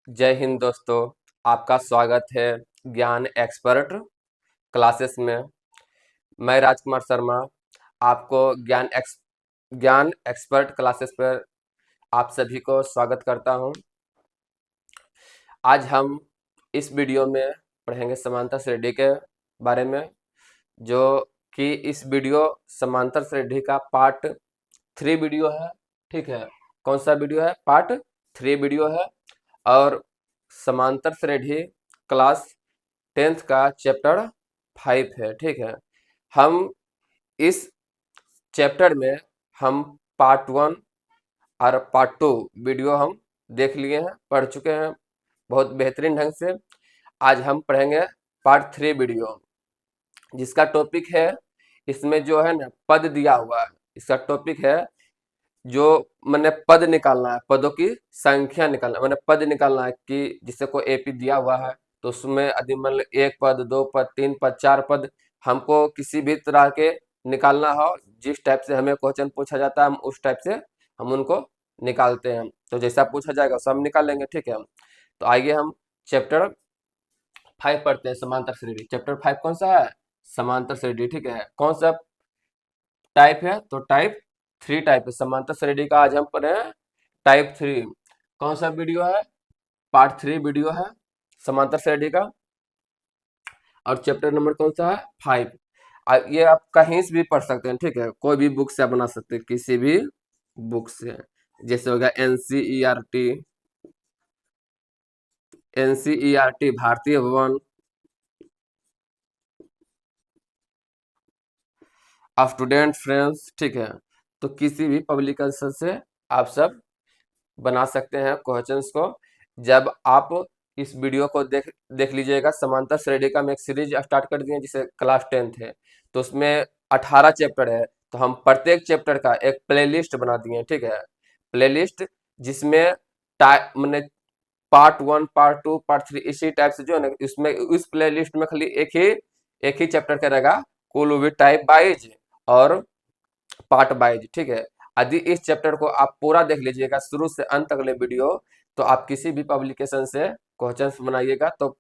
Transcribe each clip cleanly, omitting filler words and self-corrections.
जय हिंद दोस्तों। आपका स्वागत है ज्ञान एक्सपर्ट क्लासेस में। मैं राजकुमार शर्मा आपको ज्ञान एक्सपर्ट क्लासेस पर आप सभी को स्वागत करता हूं। आज हम इस वीडियो में पढ़ेंगे समांतर श्रेणी के बारे में, जो कि इस वीडियो समांतर श्रेणी का पार्ट 3 वीडियो है। ठीक है, कौन सा वीडियो है? पार्ट 3 वीडियो है। और समांतर श्रेणी क्लास 10th का चैप्टर 5 है। ठीक है, हम इस चैप्टर में हम पार्ट 1 और पार्ट 2 वीडियो हम देख लिए हैं, पढ़ चुके हैं बहुत बेहतरीन ढंग से। आज हम पढ़ेंगे पार्ट 3 वीडियो, जिसका टॉपिक है, इसमें जो है ना पद दिया हुआ है। इसका टॉपिक है जो मैंने पद निकालना है, पदों की संख्या निकालना है। मैंने पद निकालना है कि जिससे कोई एपी दिया हुआ है तो उसमें यदि मान लो 1 पद, 2 पद, 3 पद, 4 पद हमको किसी भी तरह के निकालना हो, जिस टाइप से हमें क्वेश्चन पूछा जाता है हम उस टाइप से हम उनको निकालते हैं। तो जैसा पूछा जाएगा सब निकाल लेंगे। ठीक है, तो आइए हम चैप्टर 5 पढ़ते हैं, समांतर श्रेणी। चैप्टर 5 कौन सा है? समांतर श्रेणी। ठीक है, कौन सा टाइप है? तो टाइप 3 टाइप है समांतर श्रेणी का। आज हम पढ़े हैं टाइप 3। कौन सा वीडियो है? पार्ट 3 वीडियो है समांतर श्रेणी का। और चैप्टर नंबर कौन सा है? 5। ये आप कहीं से भी पढ़ सकते हैं। ठीक है, कोई भी बुक से आप बना सकते हैं, किसी भी बुक से। जैसे हो गया एनसीईआरटी, एनसीईआरटी भारतीय भवन, स्टूडेंट फ्रेंड्स। ठीक है, तो किसी भी पब्लिकेशन से आप सब बना सकते हैं क्वेश्चंस को। जब आप इस वीडियो को देख देख लीजिएगा, समांतर श्रेणी का हम एक सीरीज स्टार्ट कर दिए जिसे क्लास 10th है, तो उसमें 18 चैप्टर है। तो हम प्रत्येक चैप्टर का एक प्लेलिस्ट बना दिए हैं। ठीक है, प्लेलिस्ट जिसमें मैंने पार्ट 1, पार्ट 2, पार्ट 3 इसी टाइप से जो है ना, इसमें इस प्लेलिस्ट में खाली एक ही चैप्टर का रहेगा, कुल भी टाइप वाइज और पार्ट वाइज। ठीक है, यदि इस चैप्टर को आप पूरा देख लीजिएगा शुरू से अंत तक ले वीडियो, तो आप किसी भी पब्लिकेशन से क्वेश्चंस बनाइएगा तो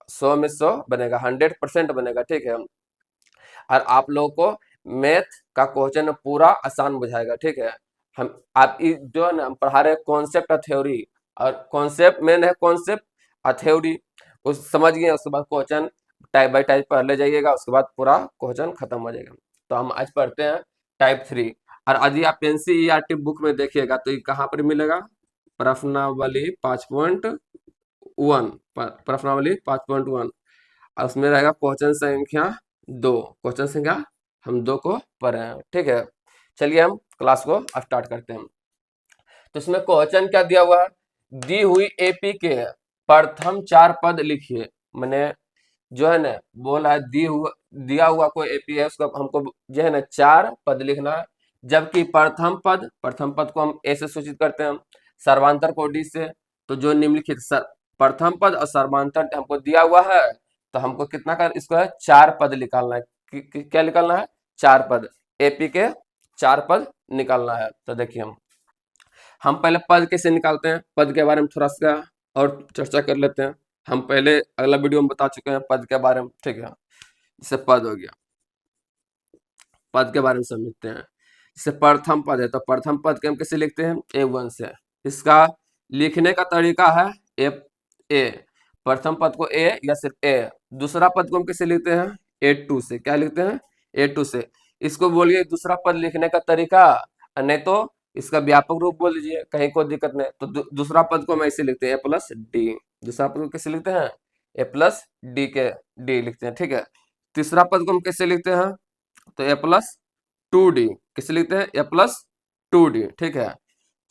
100 में 100 बनेगा, 100% बनेगा। ठीक है, और आप लोगों को मैथ का क्वेश्चन पूरा आसान बुझाएगा। ठीक है, हम आप जो है ना हम पढ़ा रहे हैं कॉन्सेप्ट और थ्योरी, और कॉन्सेप्ट मेन है, कॉन्सेप्ट और थ्योरी उस समझ गए, उसके बाद क्वेश्चन टाइप बाय टाइप पढ़ ले जाइएगा, उसके बाद पूरा क्वेश्चन खत्म हो जाएगा। तो हम आज पढ़ते हैं टाइप 3। और यदि आप एनसीईआरटी बुक में देखिएगा तो ये कहाँ पर मिलेगा? प्रश्नावली 5.1, प्रश्नावली 5.1, और उसमें रहेगा क्वेश्चन संख्या 2। क्वेश्चन संख्या हम 2 को पढ़े हैं। ठीक है, चलिए हम क्लास को स्टार्ट करते हैं। तो इसमें क्वेश्चन क्या दिया हुआ है? दी हुई एपी के प्रथम 4 पद लिखिए। मैंने जो है ना बोला है दिया हुआ कोई एपी है, उसका हमको जो है ना 4 पद लिखना है। जबकि प्रथम पद को हम ए से सूचित करते हैं, सर्वांतर को डी से। तो जो निम्नलिखित प्रथम पद और सर्वांतर हमको दिया हुआ है, तो हमको कितना का इसको है 4 पद निकालना है। क्या निकालना है? 4 पद। एपी के 4 पद निकालना है। तो देखिए हम पहले पद कैसे निकालते हैं, पद के बारे में थोड़ा सा और चर्चा कर लेते हैं। हम पहले अगला वीडियो में बता चुके हैं पद के बारे में। ठीक है, जैसे पद हो गया, पद के बारे में समझते हैं। जैसे प्रथम पद है तो प्रथम पद के हम कैसे लिखते हैं? A1 से। इसका लिखने का तरीका है ए। प्रथम पद को ए या सिर्फ ए। दूसरा पद को हम कैसे लिखते हैं? A2 से। क्या लिखते हैं? A2 से। इसको बोलिए दूसरा पद लिखने का तरीका, नहीं तो इसका व्यापक रूप बोल दीजिए, कहीं कोई दिक्कत नहीं। तो दूसरा पद को हम ऐसे लिखते हैं A+D। दूसरा पद को कैसे लिखते हैं? A+D के डी लिखते हैं। ठीक है, तीसरा पद को हम कैसे लिखते हैं? तो A+2D कैसे लिखते हैं? A+2D। ठीक है,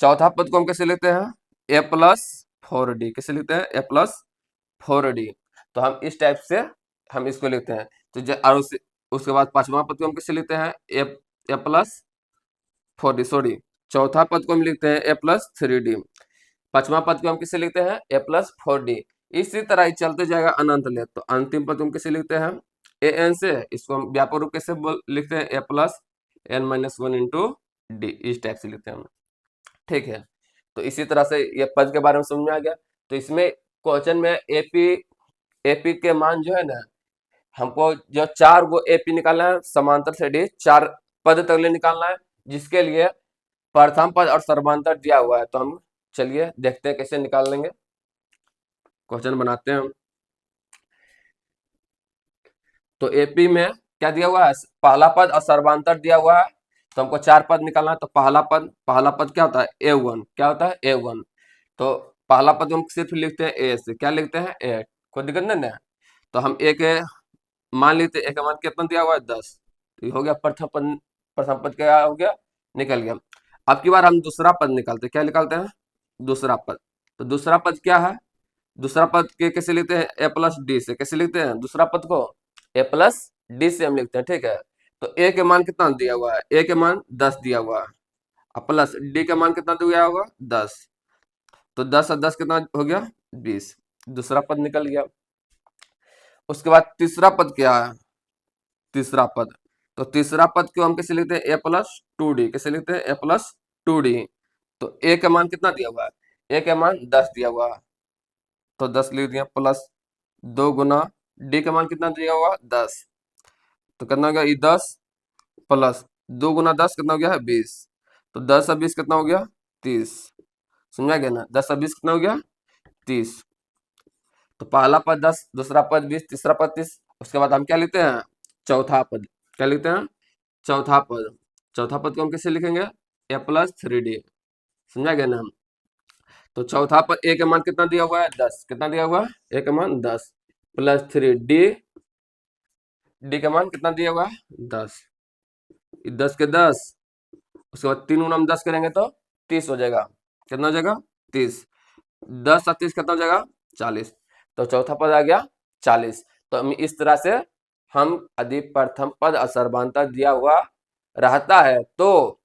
चौथा पद को हम कैसे लिखते हैं? A+4D कैसे लिखते हैं? A+4D। तो हम इस टाइप से हम इसको लिखते हैं। तो और उसके बाद पांचवा पद को हम कैसे लिखते हैं? A+4D, सॉरी, चौथा पद को हम लिखते हैं A+3D। पांचवा पद को हम किसे लिखते हैं? A+4D। इसी तरह ही चलते जाएगा अनंत ले। तो अंतिम पद को हम किसे लिखते हैं? an से। इसको हम व्यापक रूप कैसे लिखते हैं? A+n-1 into D. इस टाइप से लिखते हैं हम। ठीक है, तो इसी तरह से ये पद के बारे में समझ में आ गया। तो इसमें क्वेश्चन में एपी एपी के मान जो है ना, हमको जो 4 गो एपी निकालना है, समांतर से डी 4 पद तक ले निकालना है, जिसके लिए प्रथम पद और सर्वांतर दिया हुआ है। तो हम चलिए देखते हैं कैसे निकाल लेंगे। क्वेश्चन बनाते हैं हम। तो एपी में क्या दिया हुआ है, पहला पद और सर्वांतर दिया हुआ है। तो हमको 4 पद निकालना है। तो पहला पद क्या होता है, ए1। क्या होता है, ए1। तो पहला पद हम सिर्फ लिखते हैं ए से। क्या लिखते हैं, ए। कोई दिक्कत नहीं ना। तो हम ए के मान लेते हैं, ए का मान कितना दिया हुआ है, 10। तो ये हो गया प्रथम पद क्या हो गया, निकल गया। अब की बार हम दूसरा पद निकालते हैं। क्या निकालते हैं, दूसरा पद। तो दूसरा पद क्या है, दूसरा पद के कैसे लिखते हैं, ए प्लस डी से। कैसे लिखते हैं दूसरा पद को, ए प्लस डी से हम लिखते हैं, ठीक है। तो ए के मान कितना दिया हुआ है, ए के मान 10 दिया हुआ है, और प्लस डी का मान कितना दिया होगा, 10। तो 10 और 10 कितना हो गया, 20। दूसरा पद निकल गया। उसके बाद तीसरा पद क्या है, तीसरा पद। तो तीसरा पद को हम कैसे लिखते हैं, ए प्लस टू डी। कैसे लिखते हैं, ए प्लस टू डी। तो ए का मान कितना दिया हुआ है, ए का मान 10 दिया हुआ है। तो 10 लिख दिया, प्लस 2 गुना डी का मान कितना दिया हुआ, 10। तो कितना हो गया, ये 10 प्लस 2 गुना 10 कितना हो गया है, 20। तो 10 और 20 कितना हो गया, 30। समझा गया ना, 10 और 20 कितना हो गया, 30। तो पहला पद 10, दूसरा पद 20, तीसरा पद 30। उसके बाद हम क्या लिखते हैं, चौथा पद। क्या लिखते हैं, चौथा पद। चौथा पद को हम कैसे लिखेंगे, ए प्लस थ्री डी। समझा गया ना। तो चौथा पद ए का मान कितना दिया हुआ है, 10। कितना दिया हुआ है, ए का मान 10 प्लस 3 डी। डी का मान कितना दिया हुआ है, 10। 10 के 10। उसके बाद 3 गुना हम 10 करेंगे तो 30 हो जाएगा। कितना हो जाएगा, 30। 10 और 30 कितना हो जाएगा, 40। तो चौथा पद आ गया 40। तो हम इस तरह से, हम यदि प्रथम पद असर्बांतर दिया हुआ रहता है तो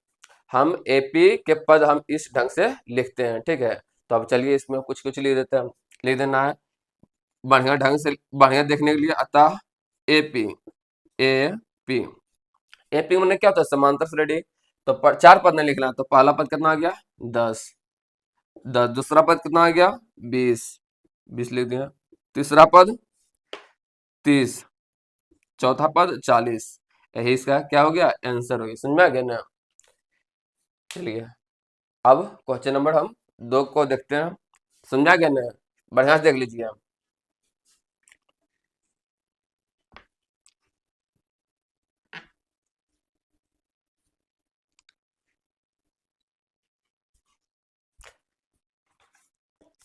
हम एपी के पद हम इस ढंग से लिखते हैं, ठीक है। तो अब चलिए इसमें कुछ कुछ लिख देते हैं। लिख देना है बढ़िया ढंग से, बढ़िया देखने के लिए। अतः एपी, एपी, एपी मैंने क्या होता है, समांतर श्रेणी। तो 4 पद नहीं लिखना। तो पहला पद कितना आ गया, 10। 10, दूसरा पद कितना आ गया, 20। 20 लिख दिया। तीसरा पद 30, चौथा पद 40। यही इसका क्या हो गया, आंसर हो गया। समझ में आ गया ना। चलिए अब क्वेश्चन नंबर हम 2 को देखते हैं। समझा गया ना, बढ़िया से देख लीजिए।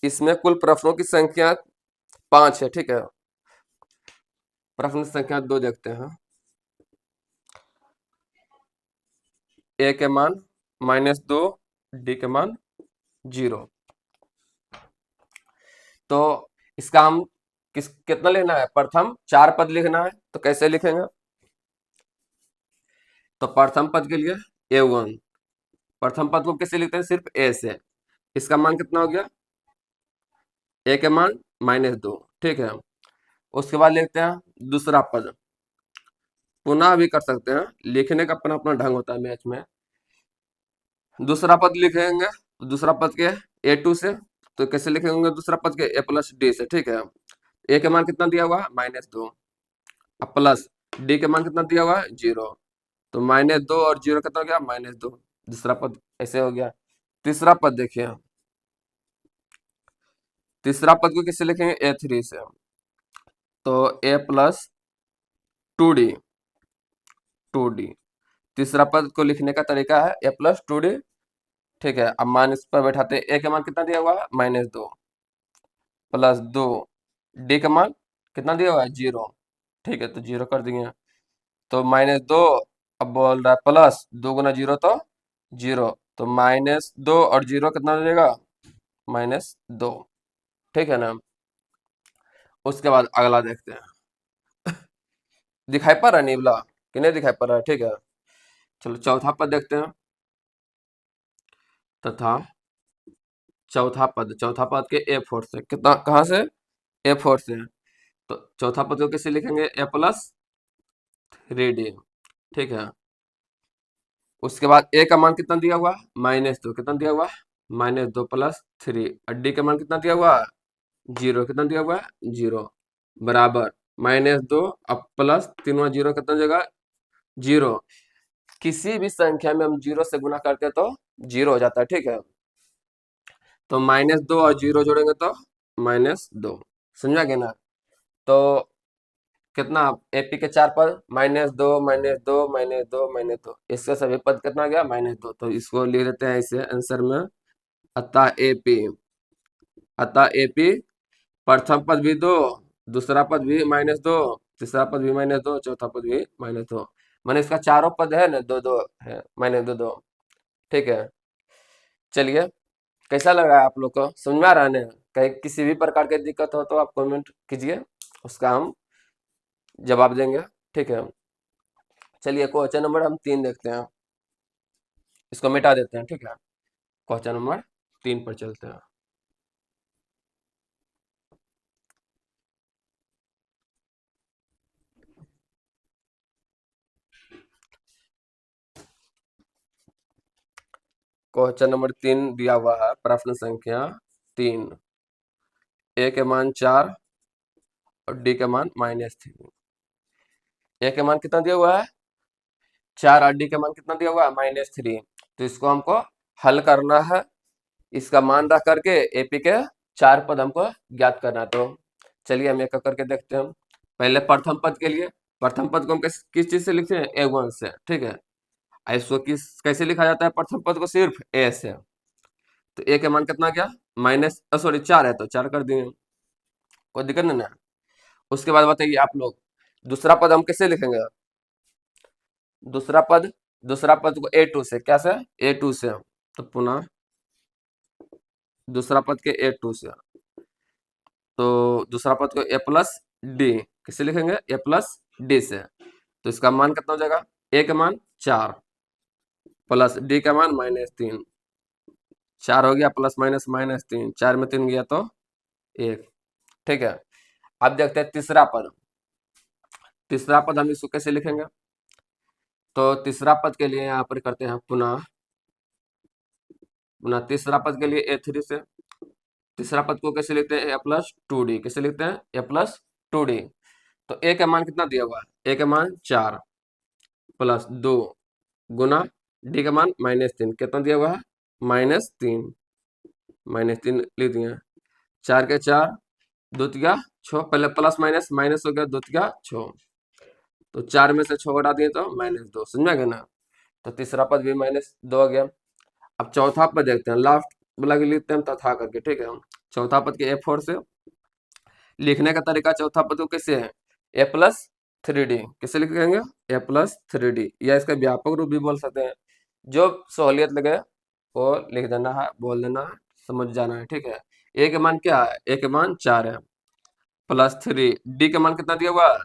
इसमें कुल प्रश्नों की संख्या 5 है, ठीक है। प्रश्न संख्या 2 देखते हैं। ए के मान -2, डी के मान 0। तो इसका हम कितना लिखना है, प्रथम 4 पद लिखना है। तो कैसे लिखेंगे, तो प्रथम पद के लिए A1। प्रथम पद को कैसे लिखते हैं, सिर्फ ए से। इसका मान कितना हो गया, ए के मान -2, ठीक है। उसके बाद लिखते हैं दूसरा पद। पुनः भी कर सकते हैं, लिखने का अपना अपना ढंग होता है मैथ में। दूसरा पद लिखेंगे दूसरा पद के A2 से। तो कैसे लिखेंगे दूसरा पद के, ए प्लस डी से, ठीक है। ए के मान कितना दिया हुआ है, -2, अब प्लस डी के मान कितना दिया हुआ है, 0। तो -2 और 0 कितना हो गया, -2। दूसरा पद ऐसे हो गया। तीसरा पद देखिए, तीसरा पद को कैसे लिखेंगे, A3 से। तो ए प्लस 2D, 2D। तीसरा पद को लिखने का तरीका है ए प्लस 2D, ठीक है। अब मान इस पर बैठाते हैं। ए का मान कितना दिया हुआ है, -2 प्लस 2। डी का मान कितना दिया हुआ है, 0, ठीक है। तो 0 कर दिए। तो -2, अब बोल रहा है प्लस 2 गुना 0 तो 0। तो -2 और 0 कितना हो जाएगा, -2, ठीक है ना। उसके बाद अगला देखते हैं। दिखाई पड़ रहा है नीबला कि नहीं दिखाई पड़ रहा है, ठीक है। चलो चौथा पद देखते हैं। तथा चौथा पद के A4 से कितना, कहाँ से, A4 से। तो चौथा पद को कैसे लिखेंगे, ए प्लस 3D, ठीक है। उसके बाद ए का मान कितना दिया हुआ, -2। कितना दिया हुआ, -2 प्लस 3। और डी का मान कितना दिया हुआ, जीरो कितना दिया हुआ है, जीरो, बराबर -2, अब प्लस तीनों जीरो कितना जगह, जीरो। किसी भी संख्या में हम जीरो से गुना करते हैं तो जीरो हो जाता है, ठीक है। तो -2 और जीरो जोड़ेंगे तो -2, समझा गया ना। तो कितना, एपी के चार पद, -2 -2 -2 -2, इसके सभी पद कितना गया, -2। तो इसको लिख देते हैं इसे आंसर में, अतः एपी, अतः एपी प्रथम पद भी दो, दूसरा पद भी -2, तीसरा पद भी -2, चौथा पद भी -2, माने इसका चारों पद है ना, दो दो है, -2 2, ठीक है। चलिए, कैसा लगा आप लोग को, समझ में आ रहा है ना। कहीं किसी भी प्रकार की दिक्कत हो तो आप कमेंट कीजिए, उसका हम जवाब देंगे, ठीक है। चलिए, क्वेश्चन नंबर हम 3 देखते हैं, इसको मिटा देते हैं, ठीक है। क्वेश्चन नंबर 3 पर चलते हैं। क्वेश्चन नंबर 3 दिया हुआ है, प्रश्न संख्या 3, ए के मान 4 और डी के मान -3। ए के मान कितना दिया हुआ है, 4, और डी के मान कितना दिया हुआ है, -3। तो इसको हमको हल करना है, इसका मान रख करके एपी के 4 पद हमको ज्ञात करना है। तो चलिए हम एक एक करके देखते हैं। पहले प्रथम पद के लिए, प्रथम पद को हम किस चीज से लिखते हैं, A1 से, ठीक है। इसको कैसे लिखा जाता है, प्रथम पद को सिर्फ ए से। तो ए के मान कितना गया, सॉरी 4 है तो 4 कर दिए, कोई दिक्कत नहीं ना। उसके बाद बताइए आप लोग, दूसरा पद हम कैसे लिखेंगे, दूसरा पद, दूसरा पद को A2 से, क्या से, A2 से। तो पुनः दूसरा पद के A2 से, तो दूसरा पद को A प्लस डी, किसे लिखेंगे, A प्लस डी से। तो इसका मान कितना हो जाएगा, ए का मान 4 प्लस डी का मान -3, 4 हो गया प्लस माइनस -3, 4 में 3 गया तो 1, ठीक है। अब देखते हैं तीसरा पद, तीसरा पद हम इसको कैसे लिखेंगे। तो तीसरा पद के लिए यहाँ पर करते हैं पुनः, पुनः तीसरा पद के लिए A3 से। तीसरा पद को कैसे लिखते हैं, A+2D, कैसे लिखते हैं, A+2D। तो ए का मान कितना दिया हुआ है, ए का मान 4 प्लस 2 गुना डी का मान -3, कितना दिया हुआ है, -3, -3 लिख दिए। 4 के 4, दो तिया 6, पहले प्लस माइनस, माइनस हो गया, दो तिया 6, तो 4 में से 6 घटा दिए तो -2, समझा गया ना। तो तीसरा पद भी -2 हो गया। अब चौथा पद देखते हैं, लास्ट वाला के लिखते हैं तथा करके, ठीक है। चौथा पद के A4 से लिखने का तरीका, चौथा पद को कैसे है, A+3D, कैसे लिखेंगे, A+3D, या इसका व्यापक रूप भी बोल सकते हैं, जो सहूलियत लगे वो लिख देना है, बोल देना है, समझ जाना है, ठीक है। ए के मान क्या है, ए के मान 4 है, +3, डी के मान कितना दिया हुआ है,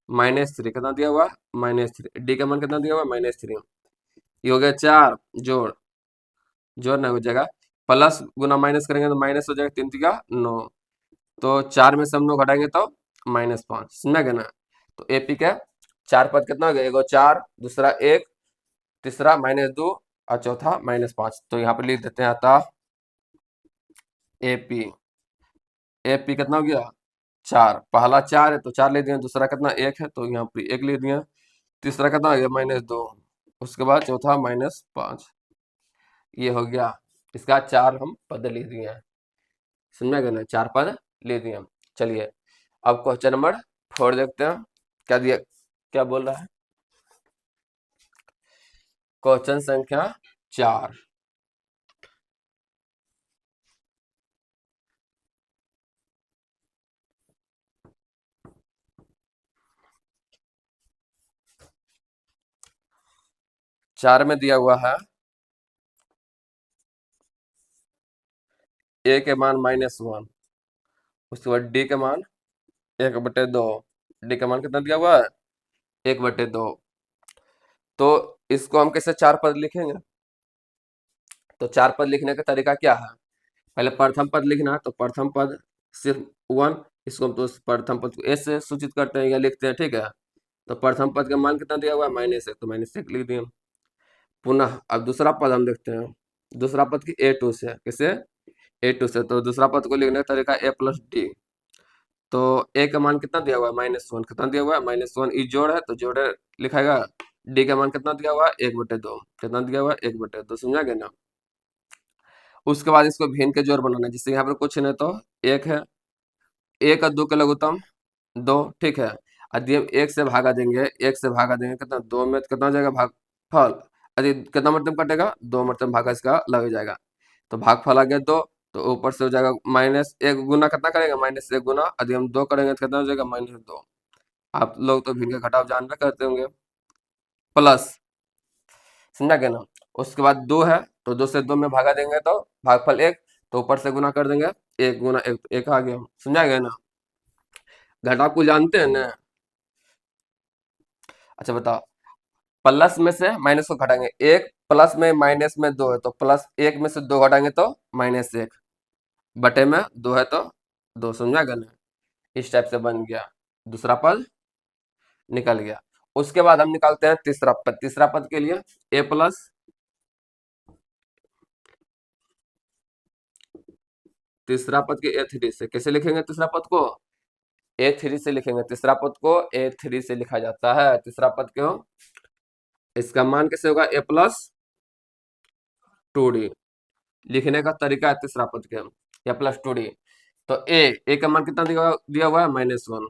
-3, कितना दिया हुआ, -3, डी का मान कितना दिया हुआ, -3। ये हो गया 4, जोड़ना हो जाएगा, प्लस गुना माइनस करेंगे तो माइनस हो जाएगा, 3 तिया 9, तो 4 में से हम लोग घटाएंगे तो -5, समझा गया ना। तो एपी का 4 पद कितना हो गया, एगो 4, दूसरा 1, तीसरा -2 और चौथा -5। तो यहाँ पे लिख देते हैं, अतः एपी, एपी कितना हो गया, 4, पहला 4 है तो 4 ले दिए, दूसरा कितना 1 है तो यहाँ पे 1 ले दिए, तीसरा कितना हो गया, -2, उसके बाद चौथा -5, ये हो गया। इसका 4 हम पद लिख दिए हैं, समझा गया ना, 4 पद ले दिए हम। चलिए, अब क्वेश्चन नंबर 4 देखते हैं, क्या दिया, क्या बोल रहा है। क्वेश्चन संख्या 4, चार में दिया हुआ है ए के मान -1, उसके बाद डी के मान 1/2, डी का मान कितना दिया हुआ है, 1/2। तो इसको हम कैसे 4 पद लिखेंगे, तो 4 पद लिखने का तरीका क्या है, पहले प्रथम पद लिखना है, तो प्रथम पद सिर्फ 1, इसको हम तो प्रथम पद को ए से सूचित करते हैं या लिखते हैं, ठीक है। तो प्रथम पद का मान कितना दिया हुआ है, -1, तो -1 लिख दिए। पुनः अब दूसरा पद हम देखते हैं, दूसरा पद की A2 से, कैसे, A2 से, तो दूसरा पद को लिखने का तरीका a प्लस डी। तो a का मान कितना दिया हुआ है, -1, कितना दिया हुआ है, -1, ई जोड़ है तो जोड़ लिखाएगा। डी का मान कितना दिया हुआ है, 1/2, कितना दिया हुआ है, 1/2, समझा गया ना। उसके बाद इसको भिन्न के जोड़ बनाना है, जिससे यहाँ पर कुछ नहीं तो एक है, एक और दो के लघुत्तम दो, ठीक है। यदि हम एक से भागा देंगे, एक से भागा देंगे कितना, दो में कितना हो जाएगा भागफल, यदि कितना मतलब कटेगा, दो मतलब भागा इसका लग जाएगा, तो भागफल आ गया दो, तो ऊपर से हो जाएगा -1 गुना कितना करेगा, -1 गुना, यदि हम दो करेंगे तो कितना हो जाएगा, -2। आप लोग तो भिन्न का घटाव जानना करते होंगे, प्लस, समझा गया ना। उसके बाद दो है, तो दो से दो में भागा देंगे तो भागफल एक, तो ऊपर से गुना कर देंगे, एक गुना एक, तो एक आ गया, समझा गया ना। घटाव को जानते हैं ना। अच्छा बताओ, प्लस में से माइनस को घटाएंगे, एक प्लस में माइनस में दो है, तो प्लस एक में से दो घटाएंगे तो -1, बटे में दो है तो दो, समझा गया ना। इस टाइप से बन गया, दूसरा पद निकल गया। उसके बाद हम निकालते हैं तीसरा पद। तीसरा पद के लिए a प्लस, तीसरा पद के a3 से कैसे लिखेंगे, तीसरा पद को a3 से लिखेंगे, तीसरा पद को a3 से लिखा जाता है, तीसरा पद क्यों, इसका मान कैसे होगा, a प्लस 2d, लिखने का तरीका है तीसरा पद के, a प्लस 2d। तो a का मान कितना दिया हुआ है, -1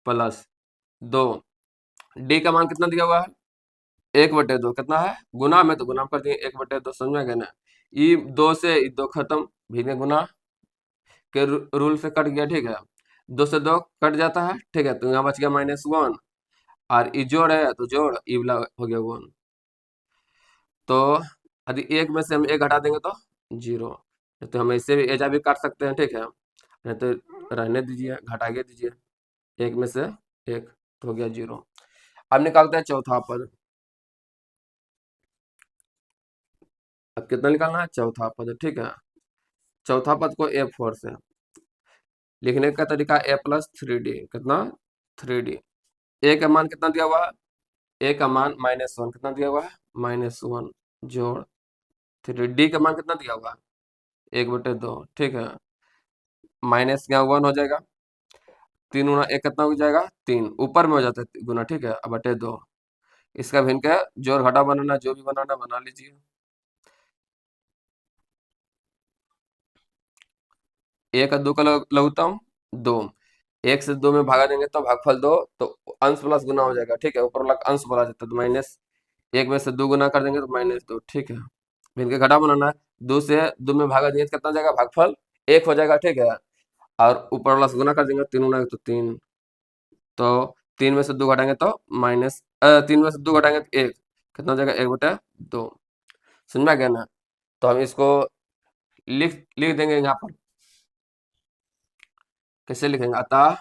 प्लस 2, डी का मान कितना दिया हुआ है, 1/2, कितना है, गुना में, तो गुना कर दिए 1/2, समझ गए ना। ये दो से ये दो खत्म, भी गुना के रूल से कट गया, ठीक है, दो से दो कट जाता है, ठीक है, तो यहाँ बच गया -1, और ये जोड़ है तो जोड़, ये वाला हो गया 1। तो यदि एक में से हम एक घटा देंगे तो 0, तो हम इससे भी एजा भी काट सकते हैं, ठीक है, नहीं तो रहने दीजिए, घटा के दीजिए, एक में से एक, तो हो गया 0। अब निकालते हैं चौथा पद। अब कितना निकालना है, चौथा पद, ठीक है। चौथा पद को a4 से लिखने का तरीका a प्लस 3d, कितना, 3d। a का मान कितना दिया हुआ है, a का मान -1, कितना दिया हुआ है, -1 जोड़ 3d का मान कितना दिया हुआ है, 1/2, ठीक है, माइनस यहाँ 1 हो जाएगा, 3 गुना एक कितना हो जाएगा, 3, ऊपर में हो जाता है गुना, ठीक है, अब बटे 2। इसका भिन्न का जोड़ घटा बनाना, जो भी बनाना बना लीजिए। एक और दो का लघुत्तम दो, एक से दो में भागा देंगे तो भागफल दो, तो अंश प्लस गुना हो जाएगा, ठीक है, ऊपर वाला अंश बोला जाता है, तो माइनस एक में से दो गुना कर देंगे तो -2, ठीक है। भिन्न का घटा बनाना है, दो से दो में भागा देंगे तो कितना हो जाएगा, भागफल एक हो जाएगा, ठीक है, और ऊपर वाला से गुना कर देंगे, 3 गुना तो 3, तो 3 में से दो घटाएंगे तो 3 में से दो घटाएंगे तो एक, कितना हो जाएगा, 1/2, समझ में गया ना। तो हम इसको लिख लिख देंगे यहाँ पर, कैसे लिखेंगे, अतः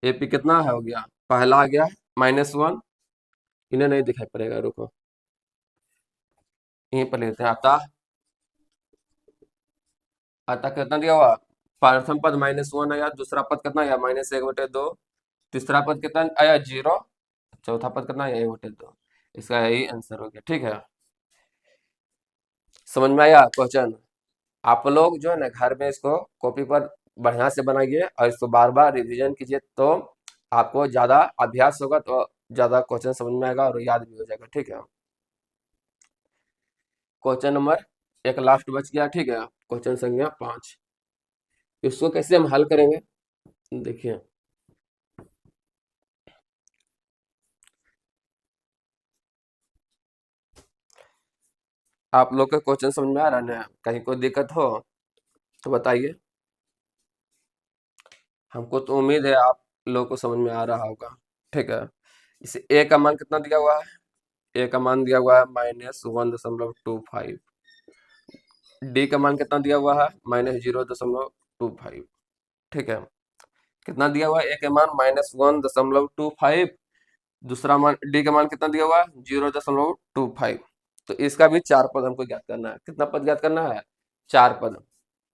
एपी कितना है, हो गया, पहला आ गया -1, इन्हें नहीं दिखाई पड़ेगा, रुको यहीं पर लेते हैं। अतः कितना दिया हुआ, प्रथम पद -1 आया, दूसरा पद कितना आया, -1/2, तीसरा पद कितना आया, 0, चौथा पद कितना आया, 1/2। इसका यही आंसर हो गया, ठीक है। समझ में आया क्वेश्चन। आप लोग जो है ना घर में इसको कॉपी पर बढ़िया से बनाइए और इसको बार बार रिवीजन कीजिए, तो आपको ज्यादा अभ्यास होगा, तो ज्यादा क्वेश्चन समझ में आएगा और याद भी हो जाएगा, ठीक है। क्वेश्चन नंबर एक लास्ट बच गया, ठीक है, क्वेश्चन संख्या 5। इसको कैसे हम हल करेंगे, देखिए, आप लोग का क्वेश्चन समझ में आ रहा है ना, कहीं कोई दिक्कत हो तो बताइए। हमको तो उम्मीद है आप लोग को समझ में आ रहा होगा, ठीक है। इसे ए का मान कितना दिया हुआ है, ए का मान दिया हुआ है -1.25, डी का मान कितना दिया हुआ है, -0.25, ठीक है। कितना दिया हुआ है, ए का मान -1.25, दूसरा मान डी का मान कितना दिया हुआ है, 0.25। तो इसका भी चार पद हमको ज्ञात करना है, कितना पद ज्ञात करना है, चार पद।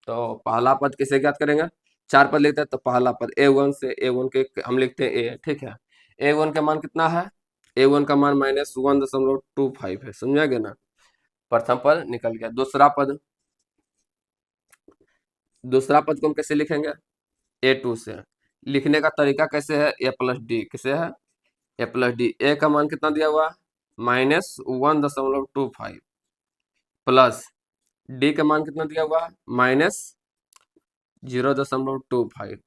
तो पहला पद किसे ज्ञात करेंगे, चार पद लिखते हैं, तो पहला पद A1 से, A1 के हम लिखते हैं A, ठीक है। A1 का मान कितना है, A1 का मान -1.25 है, समझा गया ना। प्रथम पद निकल गया। दूसरा पद को हम कैसे लिखेंगे? A2 से। लिखने का तरीका कैसे है? A+D कैसे है? A+D। ए का मान कितना दिया हुआ? -1.25 प्लस डी का मान कितना दिया हुआ? -0.25।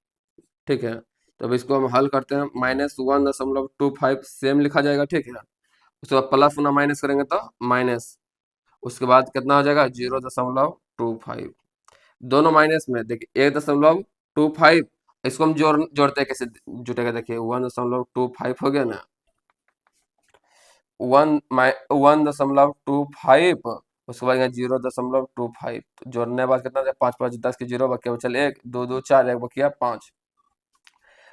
ठीक है, तो अब इसको हम हल करते हैं। -1.25 सेम लिखा जाएगा, ठीक है। उसके बाद प्लस गुना माइनस करेंगे तो माइनस, उसके बाद कितना हो जाएगा? 0.25। दोनों माइनस में देखिए 1.25, इसको हम जोड़ते हैं कैसे जुटेगा? देखिए 1.25 हो गया ना, 1.25, उसके बाद 0.25 जोड़ने के बाद कितना? 5 5 10 के जीरो बचे, चल 1 2 2 4 1 बकिया 5।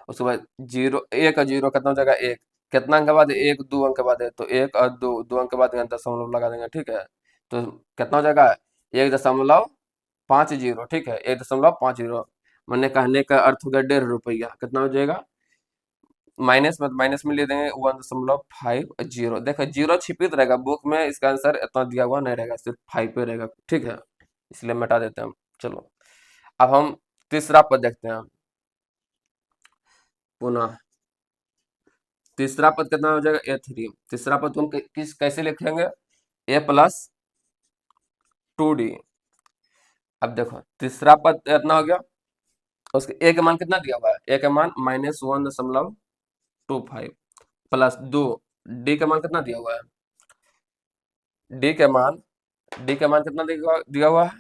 उसके बाद जीरो, एक और जीरो कितना हो जाएगा? 1। कितना अंक के बाद? 1 2 अंक के बाद है, तो 1 और 2 2 अंक के बाद दशमलव लगा देंगे, ठीक है। तो कितना हो जाएगा? 1.50, ठीक है, 1.50। मैंने कहने का अर्थ हो गया 1.5 रुपया। कितना हो जाएगा? माइनस में ले देंगे 1.50। देखो जीरो छिपित रहेगा बुक में, इसका आंसर इतना दिया हुआ नहीं रहेगा, सिर्फ 5 पे रहेगा, ठीक है, इसलिए मिटा देते हैं हम। चलो अब हम तीसरा पद देखते हैं पुनः। तीसरा पद कितना हो जाएगा? A3। तीसरा पद को हम कैसे लिखेंगे? A+2D। अब देखो तीसरा पद इतना हो गया, उसके ए का मान कितना दिया हुआ है? ए का मान -1.25 प्लस 2, डी का मान कितना दिया हुआ है? डी के मान डी का मान कितना दिया हुआ है?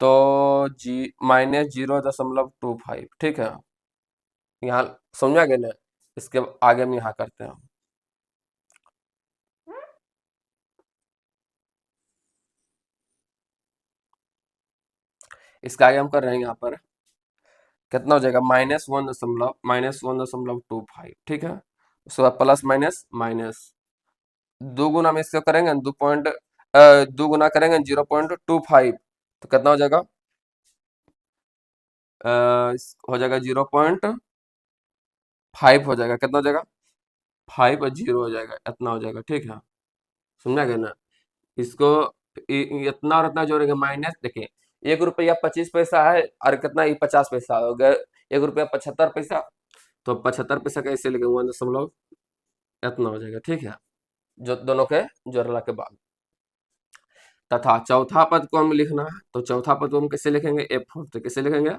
तो जी -0.25, ठीक है। यहाँ समझा गया ना। इसके आगे हम यहाँ करते हैं। इसका आगे हम कर रहे हैं यहाँ पर। कितना हो जाएगा? -1.25, ठीक है। उसके बाद प्लस माइनस माइनस, दो गुना में इसका करेंगे 2 गुना करेंगे 0.25, तो कितना हो जाएगा? हो जाएगा 0.5 हो जाएगा। कितना हो जाएगा? 5 और 0 हो जाएगा, इतना हो जाएगा, ठीक है। समझा गया ना। इसको इतना और इतना जोड़ेंगे माइनस, देखिए 1 रुपया 25 पैसा है और कितना? ये 50 पैसा हो गया, 1 रुपया 75 पैसा। तो 75 पैसा कैसे लिखेंगे? 1 दशमलव इतना हो जाएगा, ठीक है, जो दोनों के जोड़ला के बाद। तथा चौथा पद को हम लिखना है, तो चौथा पद को हम कैसे लिखेंगे? F4 से। कैसे लिखेंगे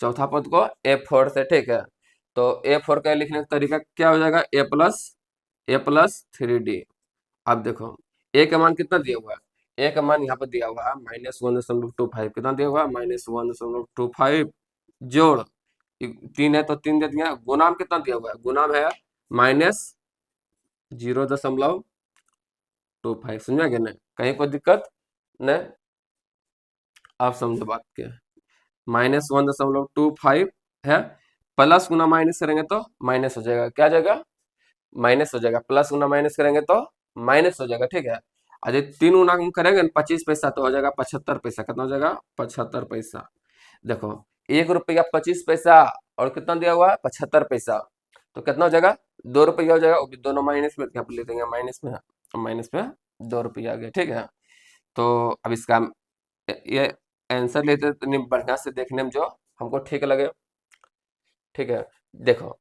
चौथा पद को? F4 से, ठीक है। तो F4 का लिखने का तरीका क्या हो जाएगा? A+3D। अब देखो ए का मान कितना दिया हुआ है? ए का मान यहाँ पर दिया हुआ है -1.25। कितना दिया हुआ है? -1.25 जोड़ 3 है तो 3 दे दिया। गुणाम कितना दिया हुआ है? गुणाम है -0.25। समझा गया ना? कहीं कोई दिक्कत नहीं? आप समझो बात के। -1.25 है, प्लस गुना माइनस करेंगे तो माइनस हो जाएगा। क्या जाएगा? माइनस हो जाएगा। प्लस गुना माइनस करेंगे तो माइनस हो जाएगा, ठीक है। और ये 3 गुना हम करेंगे 25 पैसा, तो हो जाएगा 75 पैसा। कितना हो जाएगा? 75 पैसा। देखो 1 रुपया 25 पैसा और कितना दिया हुआ है? 75 पैसा, तो कितना हो जाएगा? 2 रुपया हो जाएगा। वो भी दोनों माइनस में, क्या ले देंगे माइनस में, माइनस में 2 रुपया आ गया, ठीक है। तो अब इसका ये आंसर लेते तो नहीं, बढ़िया से देखने में जो हमको ठीक लगे, ठीक है। देखो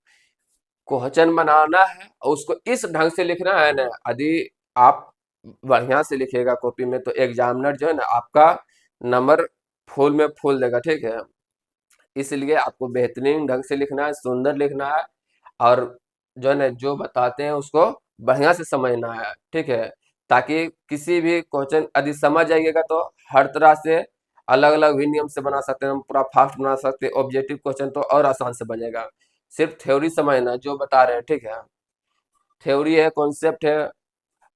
क्वेश्चन बनाना है और उसको इस ढंग से लिखना है ना, यदि आप बढ़िया से लिखिएगा कॉपी में, तो एग्जामिनर जो है ना आपका नंबर फुल में फुल देगा, ठीक है। इसलिए आपको बेहतरीन ढंग से लिखना है, सुंदर लिखना है, और जो है ना जो बताते हैं उसको बढ़िया से समझना है, ठीक है। ताकि किसी भी क्वेश्चन यदि समझ जाइएगा तो हर तरह से अलग अलग भी नियम से बना सकते हैं, हम पूरा फास्ट बना सकते हैं। ऑब्जेक्टिव क्वेश्चन तो और आसान से बनेगा। सिर्फ थ्योरी समझना जो बता रहे हैं, ठीक है। थ्योरी है, कॉन्सेप्ट है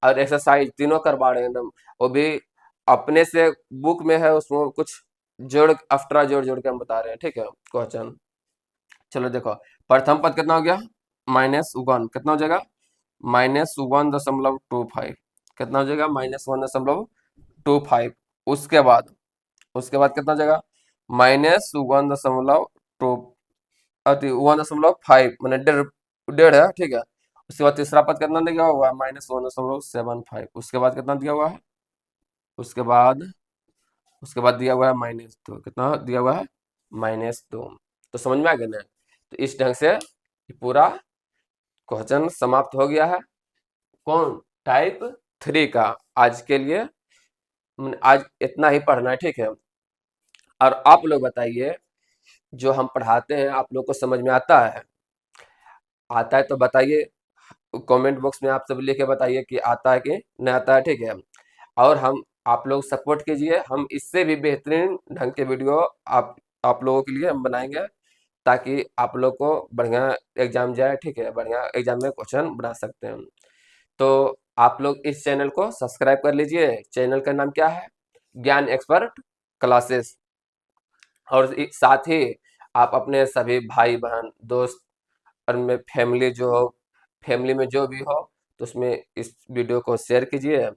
और एक्सरसाइज तीनों करवा रहे हैं एकदम, वो भी अपने से बुक में है, उसमें कुछ जोड़ अफ्टरा जोड़ जोड़ के हम बता रहे हैं, ठीक है क्वेश्चन। चलो देखो प्रथम पद कितना हो गया? -1। कितना हो जाएगा? -1.25। कितना हो जाएगा? -1.25। उसके बाद कितना हो जाएगा? -1.2 अति 1.5, मैंने डेढ़ डेढ़ है, ठीक है। उसके बाद तीसरा पद कितना दिया हुआ है, -1.75। उसके बाद कितना दिया हुआ है, उसके बाद दिया हुआ है -2। कितना दिया हुआ है, -2। तो समझ में आ गया ना। तो इस ढंग से ये पूरा क्वेश्चन समाप्त हो गया है। कौन, टाइप 3 का। आज के लिए आज इतना ही पढ़ना है, ठीक है। और आप लोग बताइए, जो हम पढ़ाते हैं आप लोग को समझ में आता है? आता है तो बताइए, कमेंट बॉक्स में आप सब लिख के बताइए कि आता है कि नहीं आता है, ठीक है। और हम, आप लोग सपोर्ट कीजिए, हम इससे भी बेहतरीन ढंग के वीडियो आप लोगों के लिए हम बनाएंगे, ताकि आप लोग को बढ़िया एग्जाम जाए, ठीक है, बढ़िया एग्जाम में क्वेश्चन बना सकते हैं। तो आप लोग इस चैनल को सब्सक्राइब कर लीजिए। चैनल का नाम क्या है, ज्ञान एक्सपर्ट क्लासेस। और साथ ही आप अपने सभी भाई बहन दोस्त और में फैमिली जो हो, फैमिली में जो भी हो, तो उसमें इस वीडियो को शेयर कीजिए।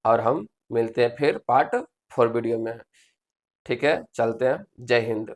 और हम मिलते हैं फिर पार्ट 4 वीडियो में, ठीक है। चलते हैं, जय हिंद।